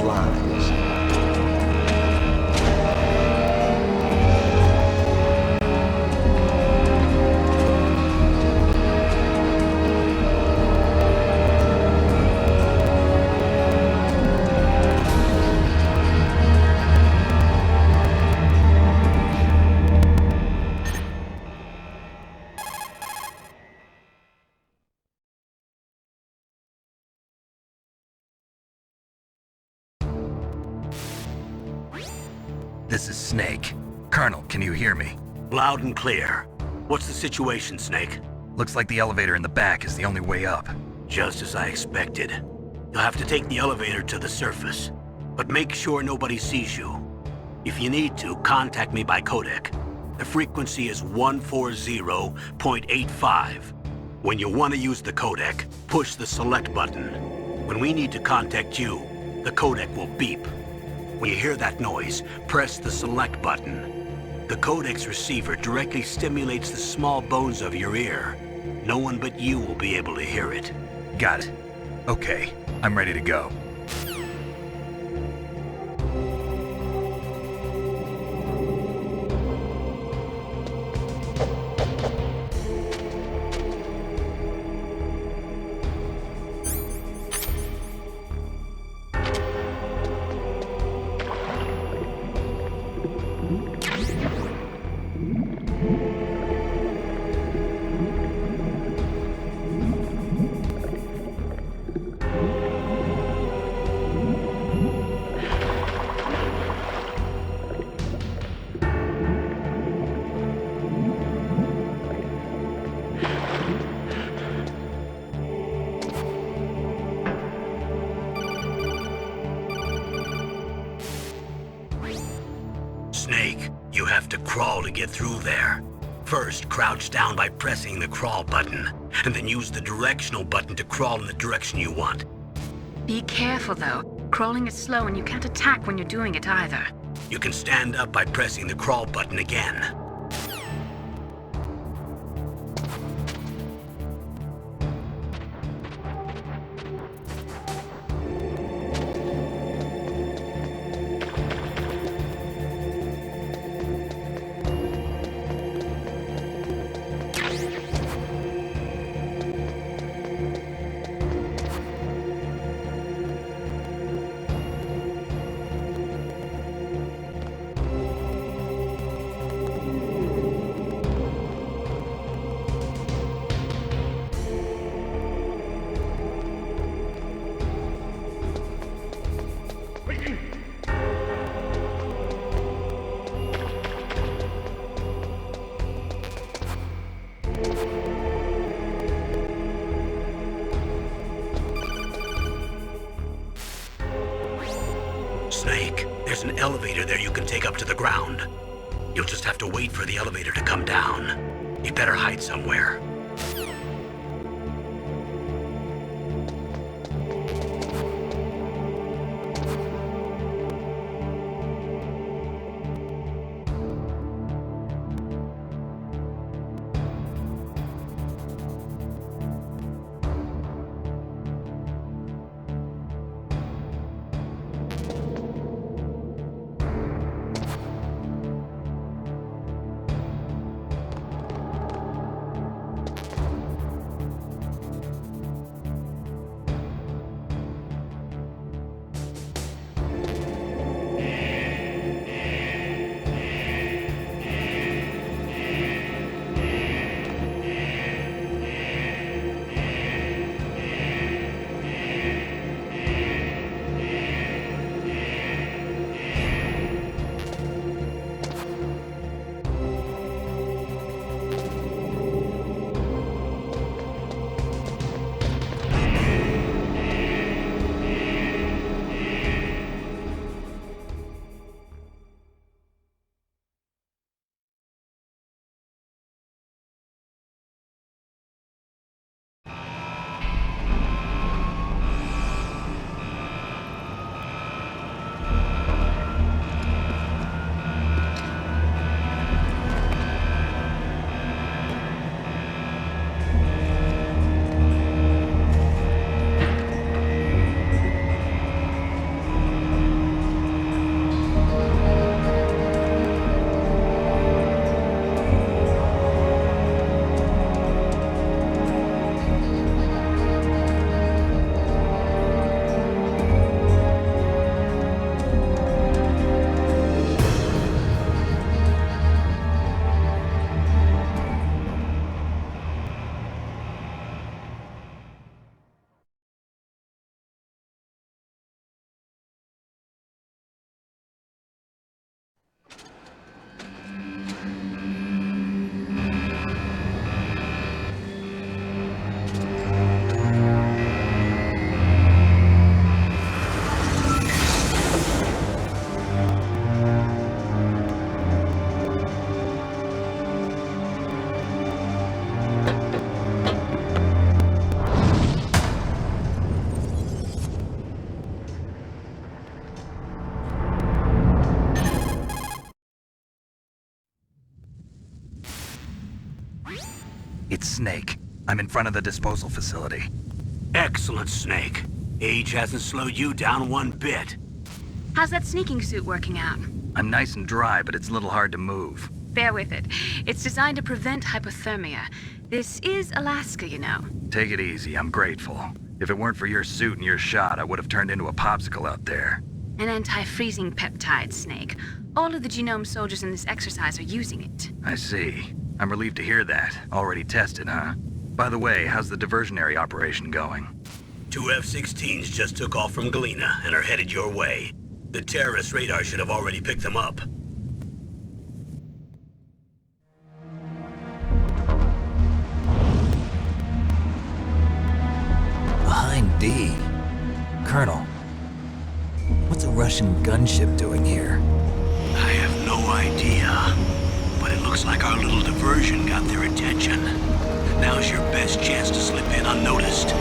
flies. This is Snake. Colonel, can you hear me? Loud and clear. What's the situation, Snake? Looks like the elevator in the back is the only way up. Just as I expected. You'll have to take the elevator to the surface. But make sure nobody sees you. If you need to, contact me by codec. The frequency is 140.85. When you want to use the codec, push the select button. When we need to contact you, the codec will beep. When you hear that noise, press the select button. The codec's receiver directly stimulates the small bones of your ear. No one but you will be able to hear it. Got it. Okay, I'm ready to go. Snake, you have to crawl to get through there. First, crouch down by pressing the crawl button, and then use the directional button to crawl in the direction you want. Be careful, though. Crawling is slow and you can't attack when you're doing it either. You can stand up by pressing the crawl button again. Snake, there's an elevator there you can take up to the ground. You'll just have to wait for the elevator to come down. You better hide somewhere. It's Snake. I'm in front of the disposal facility. Excellent, Snake. Age hasn't slowed you down one bit. How's that sneaking suit working out? I'm nice and dry, but it's a little hard to move. Bear with it. It's designed to prevent hypothermia. This is Alaska, you know. Take it easy, I'm grateful. If it weren't for your suit and your shot, I would have turned into a popsicle out there. An anti-freezing peptide, Snake. All of the genome soldiers in this exercise are using it. I see. I'm relieved to hear that. Already tested, huh? By the way, how's the diversionary operation going? 2 F-16s just took off from Galena and are headed your way. The terrorist radar should have already picked them up. Behind D. Colonel, what's a Russian gunship doing here? I have no idea, but it looks like our little diversion got their attention. Now's your best chance to slip in unnoticed.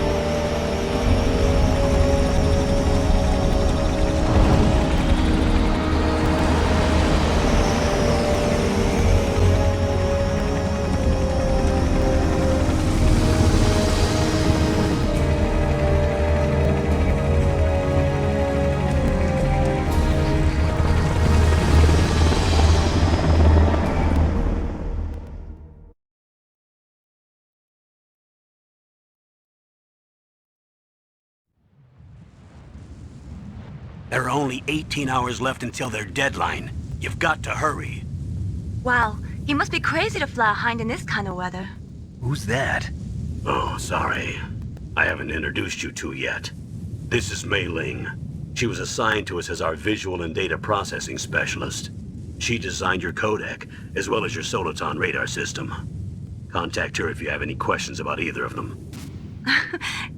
There are only 18 hours left until their deadline. You've got to hurry. Wow, he must be crazy to fly a hind in this kind of weather. Who's that? Oh, sorry. I haven't introduced you to yet. This is Mei Ling. She was assigned to us as our visual and data processing specialist. She designed your codec, as well as your Soliton radar system. Contact her if you have any questions about either of them.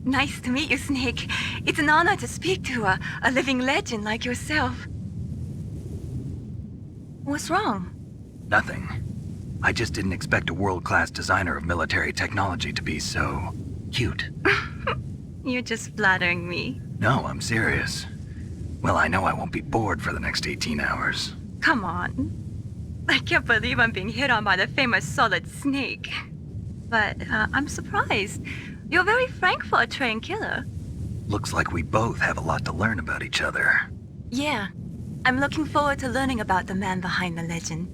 Nice to meet you, Snake. It's an honor to speak to a living legend like yourself. What's wrong? Nothing. I just didn't expect a world-class designer of military technology to be so cute. You're just flattering me. No, I'm serious. Well, I know I won't be bored for the next 18 hours. Come on. I can't believe I'm being hit on by the famous Solid Snake. But I'm surprised. You're very frank for a trained killer. Looks like we both have a lot to learn about each other. Yeah. I'm looking forward to learning about the man behind the legend.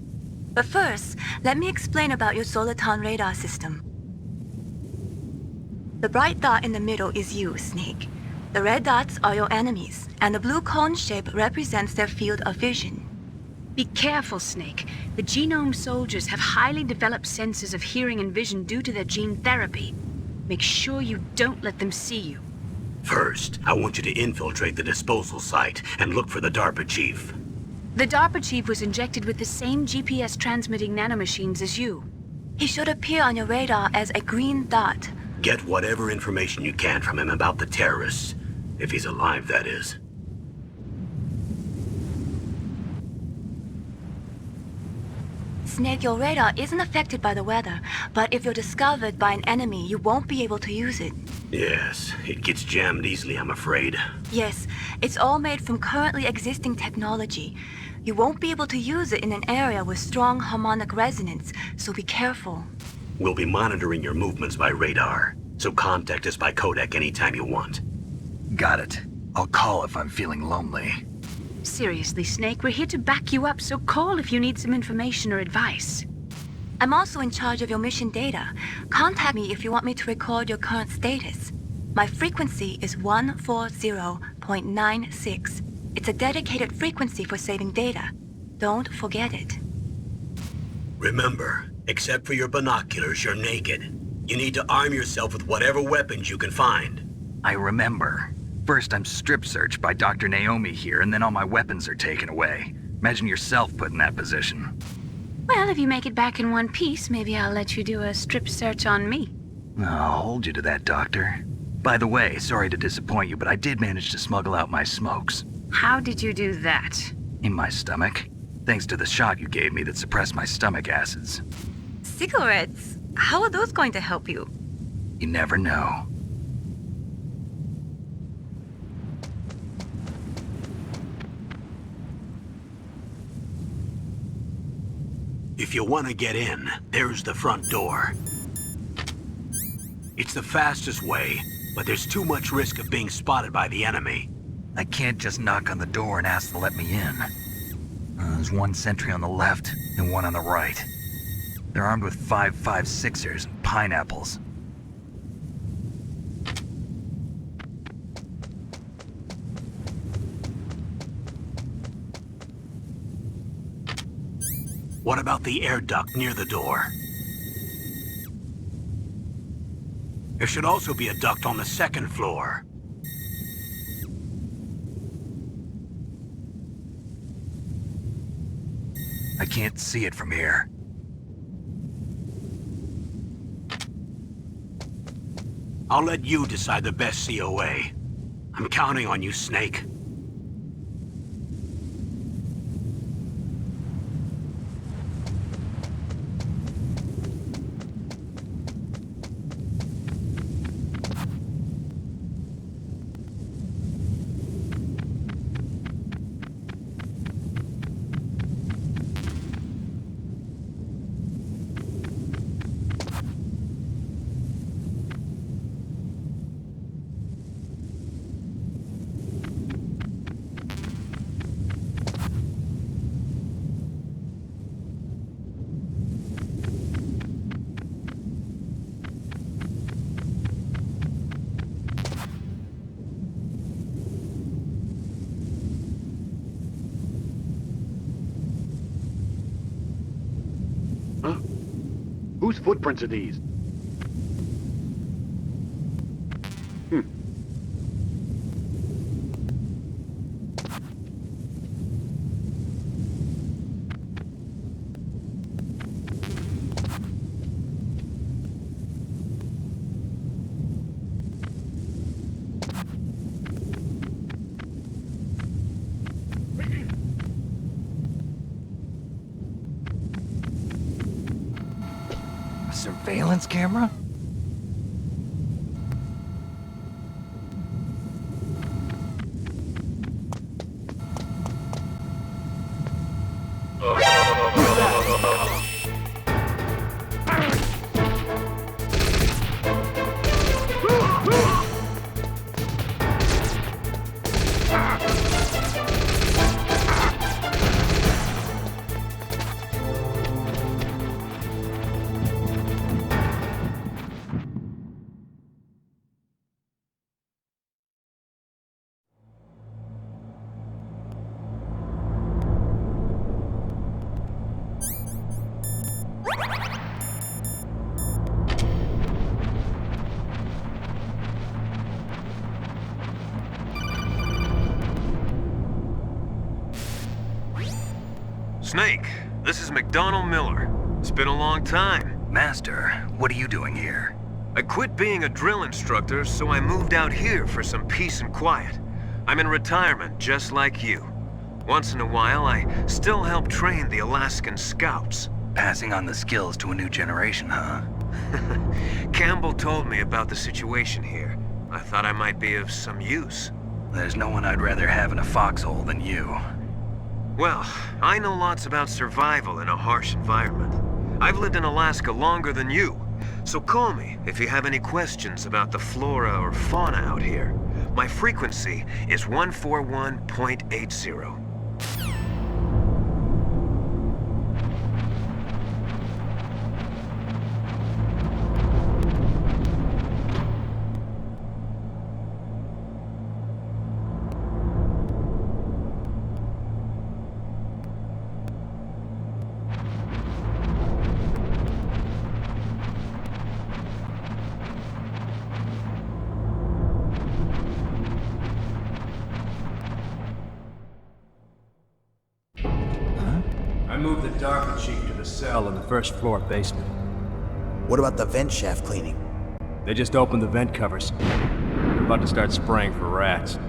But first, let me explain about your Soliton radar system. The bright dot in the middle is you, Snake. The red dots are your enemies, and the blue cone shape represents their field of vision. Be careful, Snake. The genome soldiers have highly developed senses of hearing and vision due to their gene therapy. Make sure you don't let them see you. First, I want you to infiltrate the disposal site and look for the DARPA chief. The DARPA chief was injected with the same GPS transmitting nanomachines as you. He should appear on your radar as a green dot. Get whatever information you can from him about the terrorists. If he's alive, that is. Snake, your radar isn't affected by the weather, but if you're discovered by an enemy, you won't be able to use it. Yes, it gets jammed easily, I'm afraid. Yes, it's all made from currently existing technology. You won't be able to use it in an area with strong harmonic resonance, so be careful. We'll be monitoring your movements by radar, so contact us by codec anytime you want. Got it. I'll call if I'm feeling lonely. Seriously, Snake, we're here to back you up, so call if you need some information or advice. I'm also in charge of your mission data. Contact me if you want me to record your current status. My frequency is 140.96. It's a dedicated frequency for saving data. Don't forget it. Remember, except for your binoculars, you're naked. You need to arm yourself with whatever weapons you can find. I remember. First, I'm strip searched by Dr. Naomi here, and then all my weapons are taken away. Imagine yourself put in that position. Well, if you make it back in one piece, maybe I'll let you do a strip search on me. I'll hold you to that, Doctor. By the way, sorry to disappoint you, but I did manage to smuggle out my smokes. How did you do that? In my stomach. Thanks to the shot you gave me that suppressed my stomach acids. Cigarettes? How are those going to help you? You never know. If you want to get in, there's the front door. It's the fastest way, but there's too much risk of being spotted by the enemy. I can't just knock on the door and ask to let me in. There's one sentry on the left and one on the right. They're armed with 5.56ers and pineapples. What about the air duct near the door? There should also be a duct on the second floor. I can't see it from here. I'll let you decide the best COA. I'm counting on you, Snake. Whose footprints are these? A surveillance camera? Snake, this is McDonald Miller. It's been a long time. Master, what are you doing here? I quit being a drill instructor, so I moved out here for some peace and quiet. I'm in retirement, just like you. Once in a while, I still help train the Alaskan Scouts. Passing on the skills to a new generation, huh? Campbell told me about the situation here. I thought I might be of some use. There's no one I'd rather have in a foxhole than you. Well, I know lots about survival in a harsh environment. I've lived in Alaska longer than you, so call me if you have any questions about the flora or fauna out here. My frequency is 141.80. I moved the Darker Chief to the cell in the first floor basement. What about the vent shaft cleaning? They just opened the vent covers. They're about to start spraying for rats.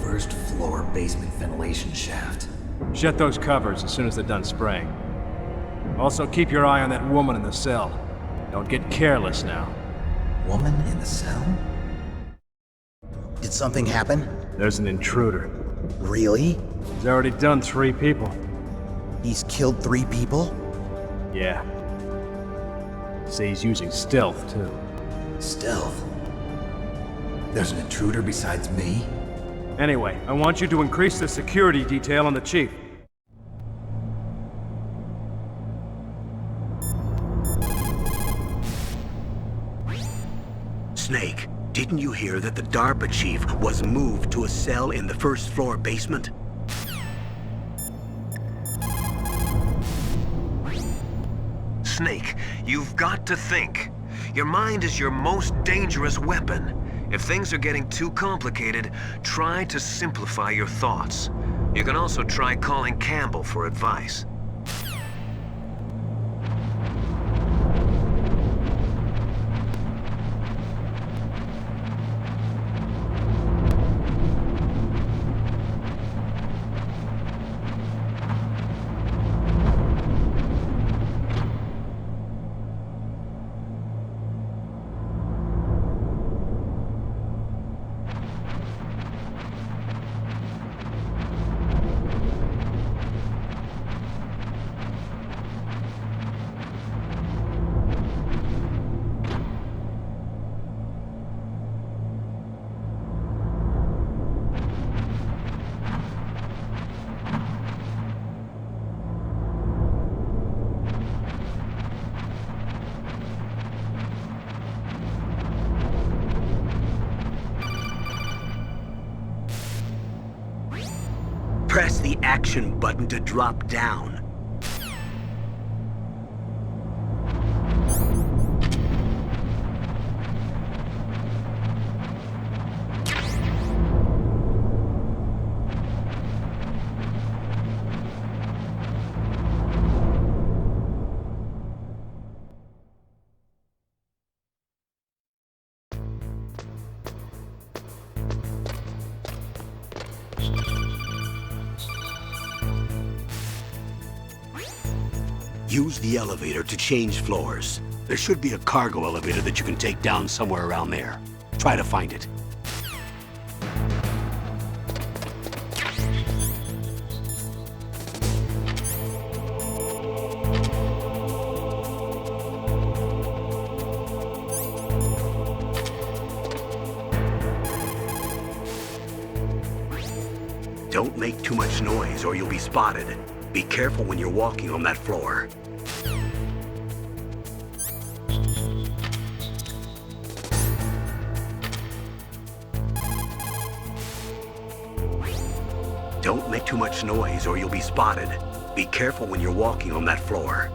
First floor basement ventilation shaft. Shut those covers as soon as they're done spraying. Also, keep your eye on that woman in the cell. Don't get careless now. Woman in the cell? Did something happen? There's an intruder. Really? He's already done 3 people. He's killed 3 people? Yeah. Say he's using stealth, too. Stealth? There's an intruder besides me? Anyway, I want you to increase the security detail on the chief. Snake, didn't you hear that the DARPA chief was moved to a cell in the first floor basement? Snake, you've got to think. Your mind is your most dangerous weapon. If things are getting too complicated, try to simplify your thoughts. You can also try calling Campbell for advice. Press the action button to drop down. Use the elevator to change floors. There should be a cargo elevator that you can take down somewhere around there. Try to find it. Don't make too much noise or you'll be spotted. Be careful when you're walking on that floor. Don't make too much noise or you'll be spotted. Be careful when you're walking on that floor.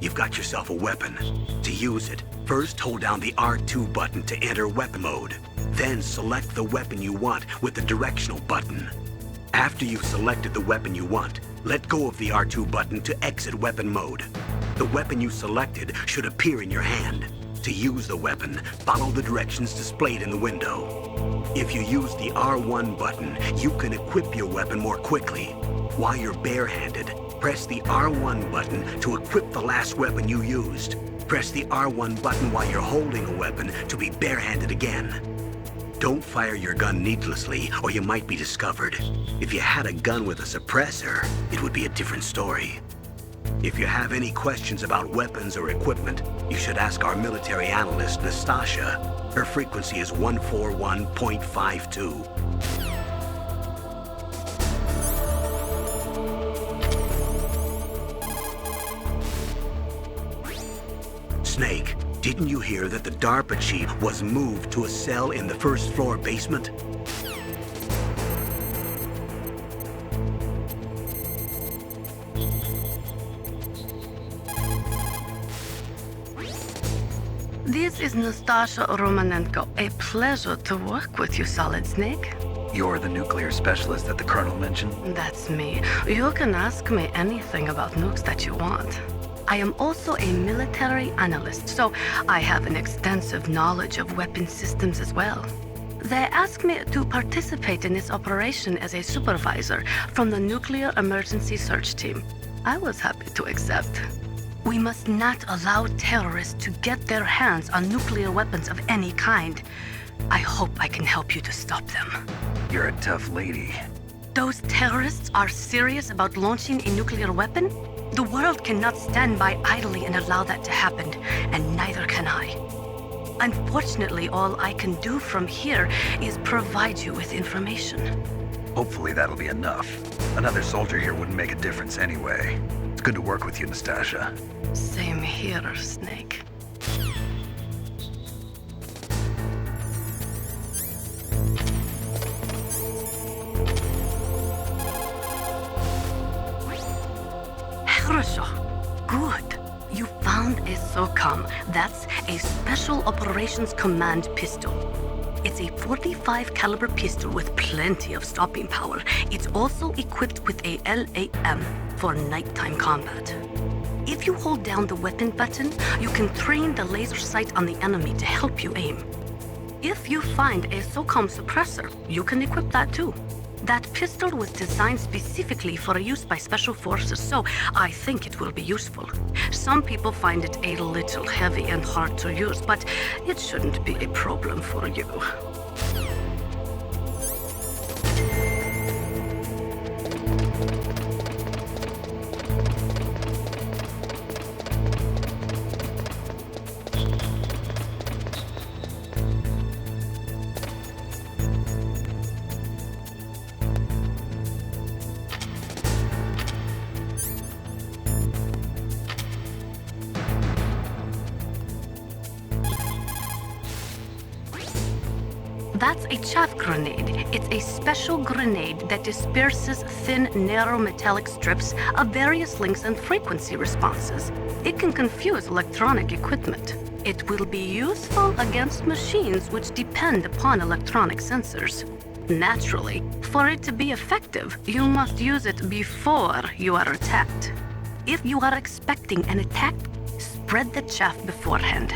You've got yourself a weapon. To use it, first hold down the R2 button to enter weapon mode. Then select the weapon you want with the directional button. After you've selected the weapon you want, let go of the R2 button to exit weapon mode. The weapon you selected should appear in your hand. To use the weapon, follow the directions displayed in the window. If you use the R1 button, you can equip your weapon more quickly. While you're barehanded, press the R1 button to equip the last weapon you used. Press the R1 button while you're holding a weapon to be barehanded again. Don't fire your gun needlessly, or you might be discovered. If you had a gun with a suppressor, it would be a different story. If you have any questions about weapons or equipment, you should ask our military analyst, Nastasha. Her frequency is 141.52. Snake, didn't you hear that the DARPA chief was moved to a cell in the first floor basement? This is Nastasha Romanenko. A pleasure to work with you, Solid Snake. You're the nuclear specialist that the Colonel mentioned? That's me. You can ask me anything about nukes that you want. I am also a military analyst, so I have an extensive knowledge of weapon systems as well. They asked me to participate in this operation as a supervisor from the Nuclear Emergency Search Team. I was happy to accept. We must not allow terrorists to get their hands on nuclear weapons of any kind. I hope I can help you to stop them. You're a tough lady. Those terrorists are serious about launching a nuclear weapon? The world cannot stand by idly and allow that to happen, and neither can I. Unfortunately, all I can do from here is provide you with information. Hopefully that'll be enough. Another soldier here wouldn't make a difference anyway. It's good to work with you, Nastasha. Same here, Snake. Хорошо. Good. You found a SOCOM. That's a Special Operations Command pistol. It's a 45 caliber pistol with plenty of stopping power. It's also equipped with a LAM for nighttime combat. If you hold down the weapon button, you can train the laser sight on the enemy to help you aim. If you find a SOCOM suppressor, you can equip that too. That pistol was designed specifically for use by special forces, so I think it will be useful. Some people find it a little heavy and hard to use, but it shouldn't be a problem for you. That's a chaff grenade. It's a special grenade that disperses thin, narrow metallic strips of various lengths and frequency responses. It can confuse electronic equipment. It will be useful against machines which depend upon electronic sensors. Naturally, for it to be effective, you must use it before you are attacked. If you are expecting an attack, spread the chaff beforehand.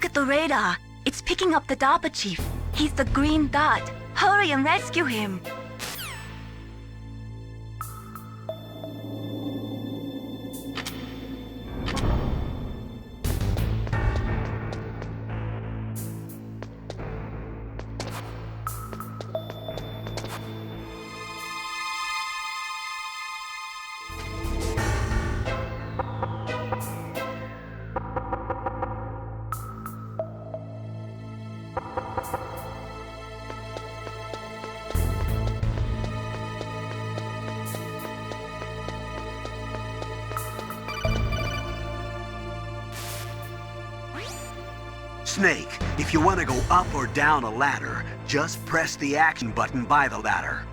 Look at the radar. It's picking up the DARPA chief. He's the green dot. Hurry and rescue him. Snake, if you want to go up or down a ladder, just press the action button by the ladder.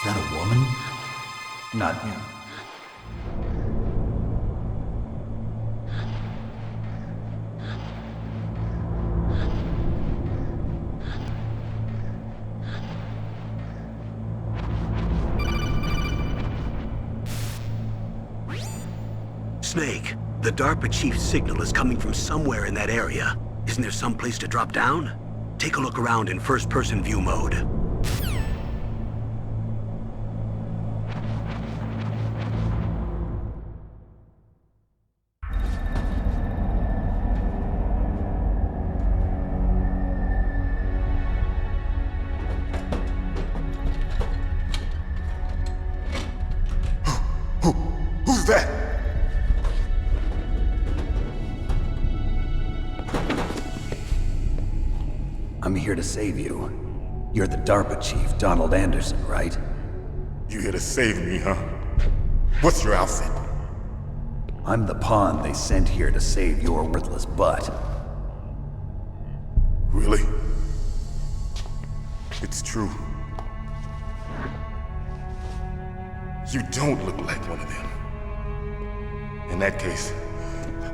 Is that a woman? Not him. Snake, the DARPA chief's signal is coming from somewhere in that area. Isn't there some place to drop down? Take a look around in first-person view mode. Who's that? I'm here to save you. You're the DARPA chief, Donald Anderson, right? You here to save me, huh? What's your outfit? I'm the pawn they sent here to save your worthless butt. Really? It's true. You don't look like one of them. In that case,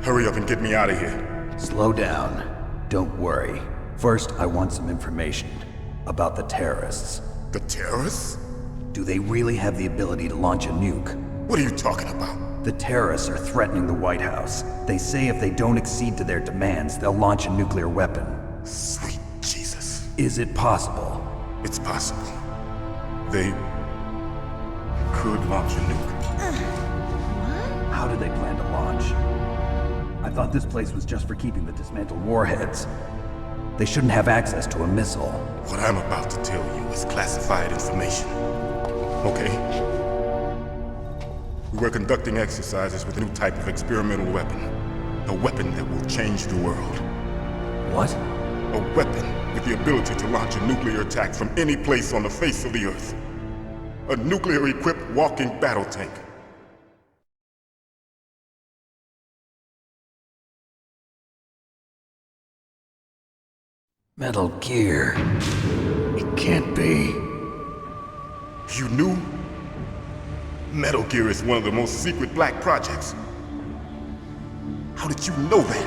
hurry up and get me out of here. Slow down. Don't worry. First, I want some information about the terrorists. The terrorists? Do they really have the ability to launch a nuke? What are you talking about? The terrorists are threatening the White House. They say if they don't accede to their demands, they'll launch a nuclear weapon. Sweet Jesus. Is it possible? It's possible. They could launch a nuke. How do they plan to launch? I thought this place was just for keeping the dismantled warheads. They shouldn't have access to a missile. What I'm about to tell you is classified information. Okay? We were conducting exercises with a new type of experimental weapon. A weapon that will change the world. What? A weapon with the ability to launch a nuclear attack from any place on the face of the Earth. A nuclear-equipped walking battle tank. Metal Gear. It can't be. You knew? Metal Gear is one of the most secret black projects. How did you know that?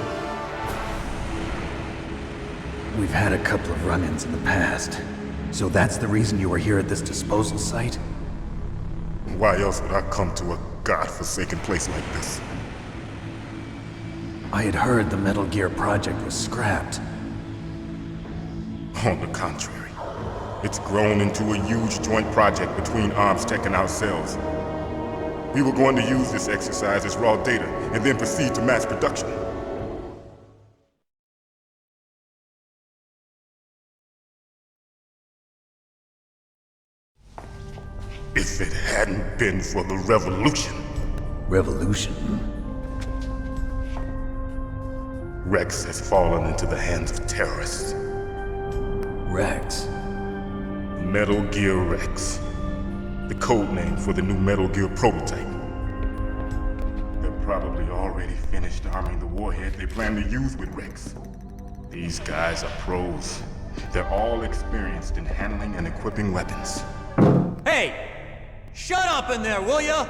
We've had a couple of run-ins in the past. So that's the reason you were here at this disposal site? Why else would I come to a godforsaken place like this? I had heard the Metal Gear project was scrapped. On the contrary, it's grown into a huge joint project between Arms Tech and ourselves. We were going to use this exercise as raw data and then proceed to mass production. If it hadn't been for the revolution. Revolution? Rex has fallen into the hands of terrorists. Rex. Metal Gear Rex. The code name for the new Metal Gear prototype. They're probably already finished arming the warhead they plan to use with Rex. These guys are pros. They're all experienced in handling and equipping weapons. Hey! Shut up in there, will ya?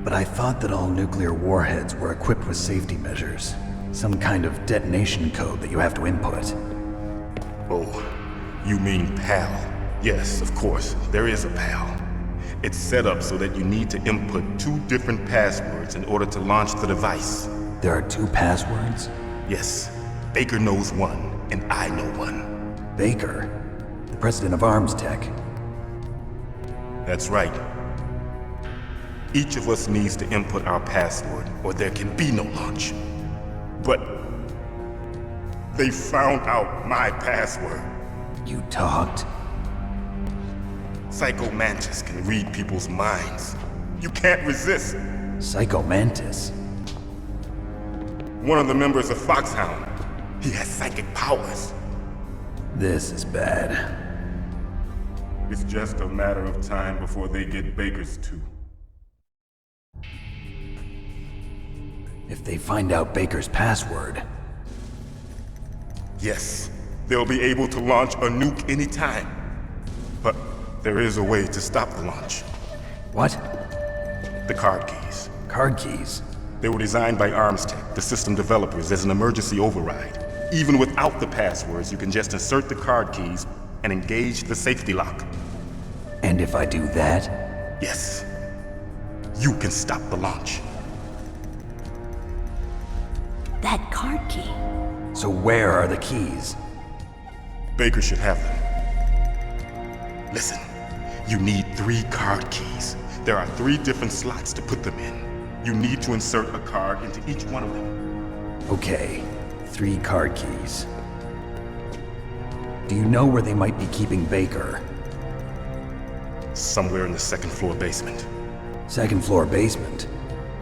But I thought that all nuclear warheads were equipped with safety measures. Some kind of detonation code that you have to input. Oh, you mean PAL? Yes, of course, there is a PAL. It's set up so that you need to input 2 different passwords in order to launch the device. There are 2 passwords? Yes, Baker knows one, and I know one. Baker? The president of Arms Tech. That's right. Each of us needs to input our password, or there can be no launch. But they found out my password. You talked? Psycho Mantis can read people's minds. You can't resist. Psycho Mantis? One of the members of Foxhound. He has psychic powers. This is bad. It's just a matter of time before they get Baker's too. If they find out Baker's password... Yes, they'll be able to launch a nuke anytime. But there is a way to stop the launch. What? The card keys. Card keys? They were designed by Arms Tech, the system developers, as an emergency override. Even without the passwords, you can just insert the card keys and engage the safety lock. And if I do that? Yes. You can stop the launch. That card key. So where are the keys? Baker should have them. Listen, you need 3 card keys. There are 3 different slots to put them in. You need to insert a card into each one of them. Okay, 3 card keys. Do you know where they might be keeping Baker? Somewhere in the 2nd floor basement. 2nd floor basement?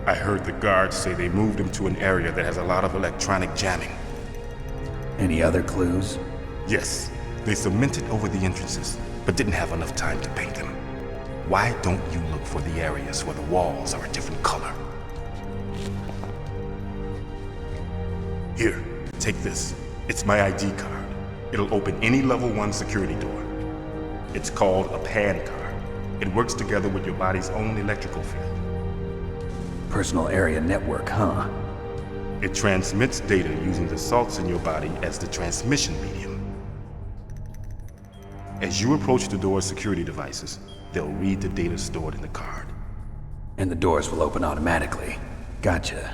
I heard the guards say they moved him to an area that has a lot of electronic jamming. Any other clues? Yes, they cemented over the entrances, but didn't have enough time to paint them. Why don't you look for the areas where the walls are a different color? Here, take this. It's my ID card. It'll open any level 1 security door. It's called a PAN card. It works together with your body's own electrical field. Personal area network, huh? It transmits data using the salts in your body as the transmission medium. As you approach the door's security devices, they'll read the data stored in the card. And the doors will open automatically. Gotcha.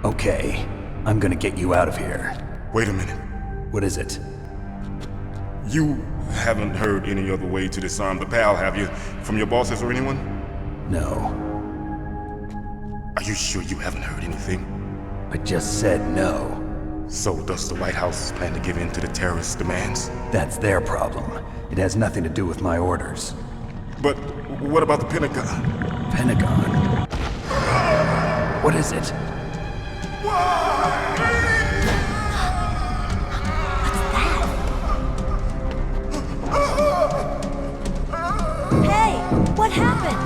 Okay, I'm gonna get you out of here. Wait a minute. What is it? You haven't heard any other way to disarm the PAL, have you? From your bosses or anyone? No. Are you sure you haven't heard anything? I just said no. So does the White House plan to give in to the terrorists' demands? That's their problem. It has nothing to do with my orders. But what about the Pentagon? Pentagon? What is it? Hey, what happened?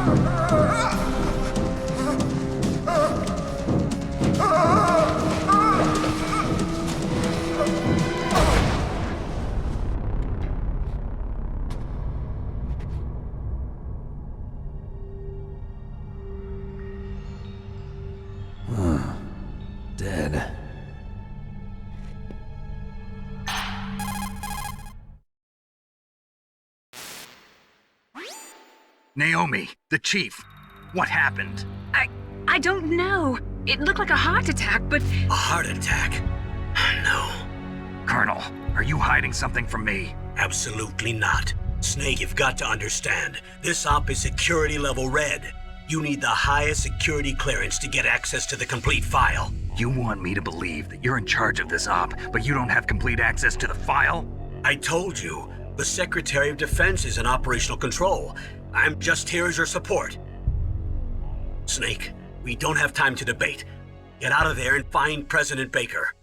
Dead. Naomi, the chief. What happened? I don't know. It looked like a heart attack, but... A heart attack? No. Colonel, are you hiding something from me? Absolutely not. Snake, you've got to understand. This op is security level red. You need the highest security clearance to get access to the complete file. You want me to believe that you're in charge of this op, but you don't have complete access to the file? I told you, The Secretary of Defense is in operational control. I'm just here as your support. Snake, we don't have time to debate. Get out of there and find President Baker.